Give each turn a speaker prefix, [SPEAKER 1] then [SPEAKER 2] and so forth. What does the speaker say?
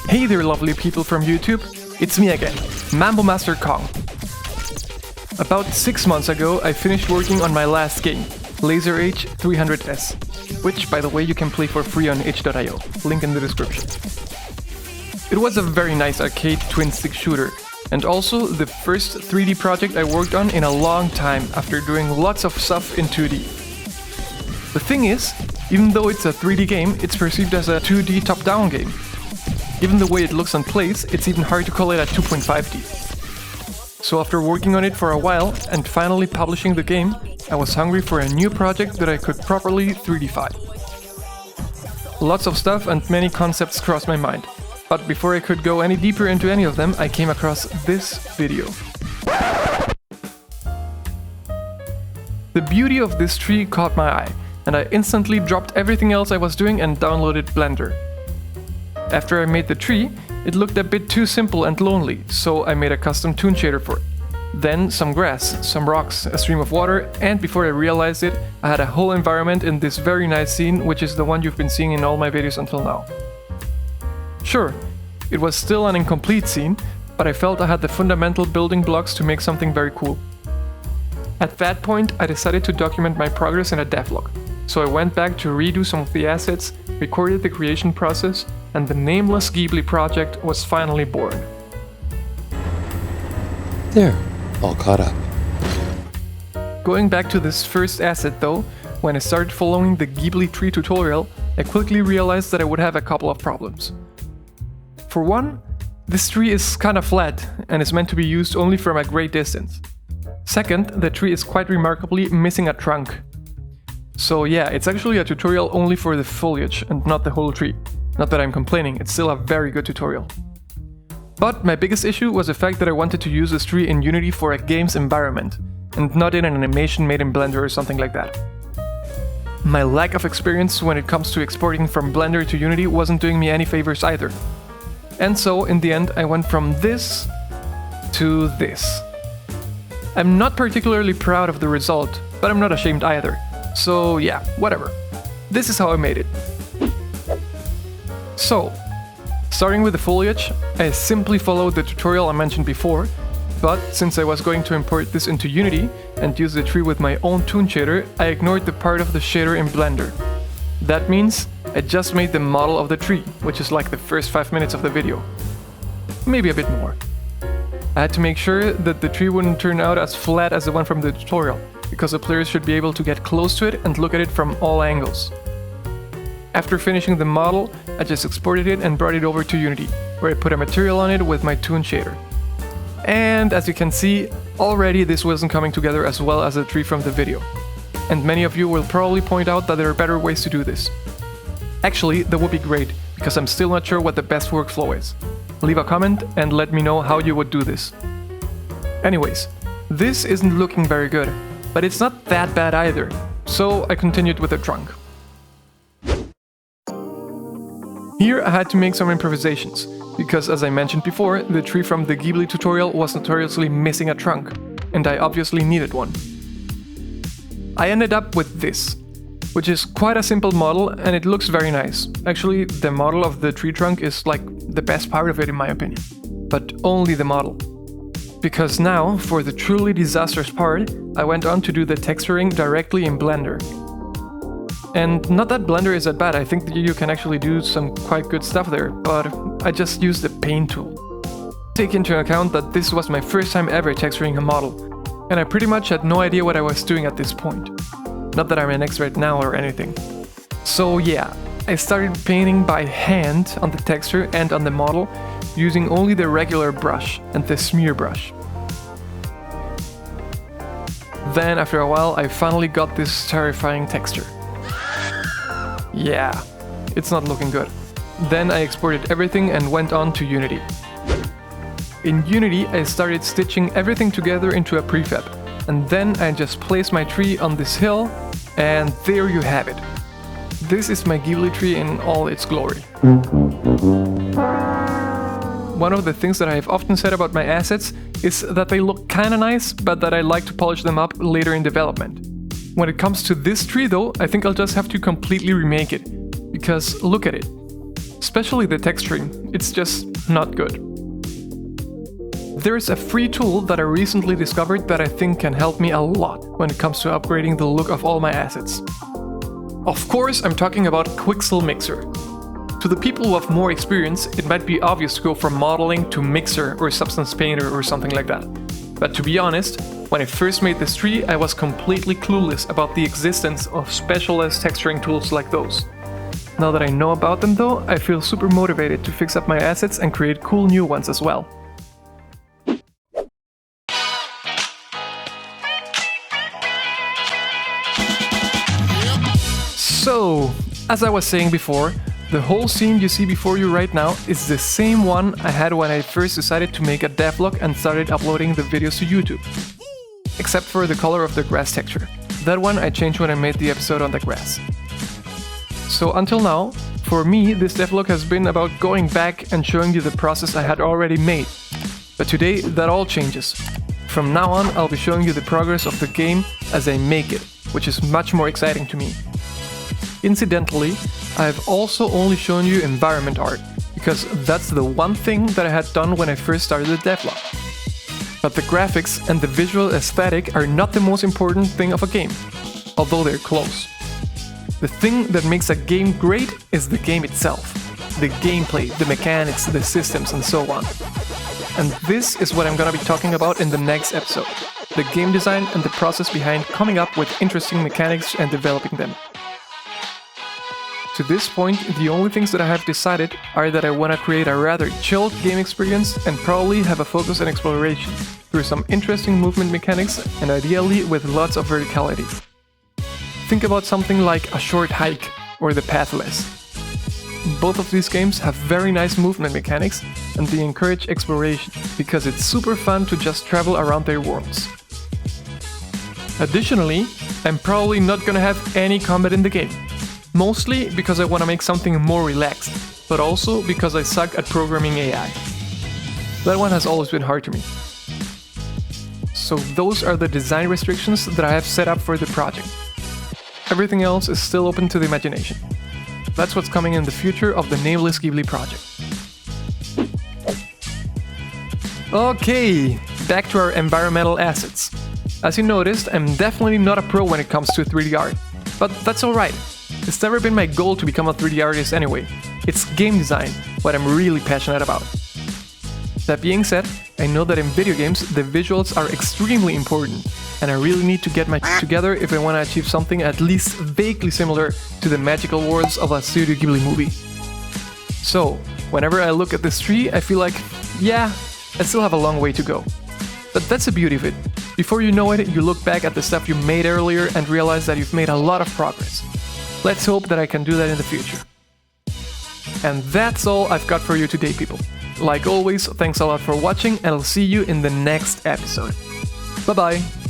[SPEAKER 1] Hey there lovely people from YouTube, it's me again, Mambo Master Kong. About 6 months ago I finished working on my last game, Laser Age 300S, which by the way you can play for free on itch.io, link in the description. It was a very nice arcade twin-stick shooter, and also the first 3D project I worked on in a long time after doing lots of stuff in 2D. The thing is, even though it's a 3D game, it's perceived as a 2D top-down game. Given the way it looks and plays, it's even hard to call it a 2.5D. So after working on it for a while and finally publishing the game, I was hungry for a new project that I could properly 3Dify. Lots of stuff and many concepts crossed my mind, but before I could go any deeper into any of them, I came across this video. The beauty of this tree caught my eye, and I instantly dropped everything else I was doing and downloaded Blender. After I made the tree, it looked a bit too simple and lonely, so I made a custom toon shader for it. Then some grass, some rocks, a stream of water, and before I realized it, I had a whole environment in this very nice scene, which is the one you've been seeing in all my videos until now. Sure, it was still an incomplete scene, but I felt I had the fundamental building blocks to make something very cool. At that point, I decided to document my progress in a devlog, so I went back to redo some of the assets, recorded the creation process, and the nameless Ghibli project was finally born.
[SPEAKER 2] There, all caught up.
[SPEAKER 1] Going back to this first asset though, when I started following the Ghibli tree tutorial, I quickly realized that I would have a couple of problems. For one, this tree is kinda flat and is meant to be used only from a great distance. Second, the tree is quite remarkably missing a trunk. So yeah, it's actually a tutorial only for the foliage and not the whole tree. Not that I'm complaining, it's still a very good tutorial. But my biggest issue was the fact that I wanted to use this tree in Unity for a game's environment, and not in an animation made in Blender or something like that. My lack of experience when it comes to exporting from Blender to Unity wasn't doing me any favors either. And so, in the end, I went from this to this. I'm not particularly proud of the result, but I'm not ashamed either. So yeah, whatever. This is how I made it. So, starting with the foliage, I simply followed the tutorial I mentioned before, but since I was going to import this into Unity and use the tree with my own toon shader, I ignored the part of the shader in Blender. That means I just made the model of the tree, which is like the first 5 minutes of the video. Maybe a bit more. I had to make sure that the tree wouldn't turn out as flat as the one from the tutorial, because the players should be able to get close to it and look at it from all angles. After finishing the model, I just exported it and brought it over to Unity, where I put a material on it with my toon shader. And as you can see, already this wasn't coming together as well as the tree from the video. And many of you will probably point out that there are better ways to do this. Actually, that would be great, because I'm still not sure what the best workflow is. Leave a comment and let me know how you would do this. Anyways, this isn't looking very good, but it's not that bad either, so I continued with the trunk. Here I had to make some improvisations, because as I mentioned before, the tree from the Ghibli tutorial was notoriously missing a trunk, and I obviously needed one. I ended up with this, which is quite a simple model and it looks very nice. Actually, the model of the tree trunk is like the best part of it in my opinion, but only the model. Because now, for the truly disastrous part, I went on to do the texturing directly in Blender. And not that Blender is that bad, I think that you can actually do some quite good stuff there, but I just used the paint tool. Take into account that this was my first time ever texturing a model, and I pretty much had no idea what I was doing at this point. Not that I'm an expert now or anything. So yeah, I started painting by hand on the texture and on the model, using only the regular brush and the smear brush. Then after a while I finally got this terrifying texture. Yeah, it's not looking good. Then I exported everything and went on to Unity. In Unity I started stitching everything together into a prefab, and then I just placed my tree on this hill, and there you have it. This is my Ghibli tree in all its glory. One of the things that I have often said about my assets is that they look kinda nice, but that I like to polish them up later in development. When it comes to this tree though, I think I'll just have to completely remake it. Because look at it. Especially the texturing, it's just not good. There's a free tool that I recently discovered that I think can help me a lot when it comes to upgrading the look of all my assets. Of course, I'm talking about Quixel Mixer. To the people who have more experience, it might be obvious to go from modeling to Mixer or Substance Painter or something like that. But to be honest, when I first made this tree, I was completely clueless about the existence of specialized texturing tools like those. Now that I know about them though, I feel super motivated to fix up my assets and create cool new ones as well. So, as I was saying before, the whole scene you see before you right now is the same one I had when I first decided to make a devlog and started uploading the videos to YouTube. Except for the color of the grass texture. That one I changed when I made the episode on the grass. So until now, for me, this devlog has been about going back and showing you the process I had already made. But today, that all changes. From now on, I'll be showing you the progress of the game as I make it, which is much more exciting to me. Incidentally, I've also only shown you environment art, because that's the one thing that I had done when I first started the devlog. But the graphics and the visual aesthetic are not the most important thing of a game, although they're close. The thing that makes a game great is the game itself. The gameplay, the mechanics, the systems, and so on. And this is what I'm gonna be talking about in the next episode. The game design and the process behind coming up with interesting mechanics and developing them. To this point, the only things that I have decided are that I want to create a rather chilled game experience and probably have a focus on exploration, through some interesting movement mechanics and ideally with lots of verticality. Think about something like A Short Hike or The Pathless. Both of these games have very nice movement mechanics and they encourage exploration, because it's super fun to just travel around their worlds. Additionally, I'm probably not gonna have any combat in the game. Mostly because I want to make something more relaxed, but also because I suck at programming AI. That one has always been hard to me. So those are the design restrictions that I have set up for the project. Everything else is still open to the imagination. That's what's coming in the future of the Nameless Ghibli project. Okay, back to our environmental assets. As you noticed, I'm definitely not a pro when it comes to 3D art, but that's alright. It's never been my goal to become a 3D artist anyway. It's game design, what I'm really passionate about. That being said, I know that in video games the visuals are extremely important, and I really need to get my shit together if I want to achieve something at least vaguely similar to the magical worlds of a Studio Ghibli movie. So, whenever I look at this tree, I feel like, yeah, I still have a long way to go. But that's the beauty of it. Before you know it, you look back at the stuff you made earlier and realize that you've made a lot of progress. Let's hope that I can do that in the future. And that's all I've got for you today, people. Like always, thanks a lot for watching, and I'll see you in the next episode. Bye bye!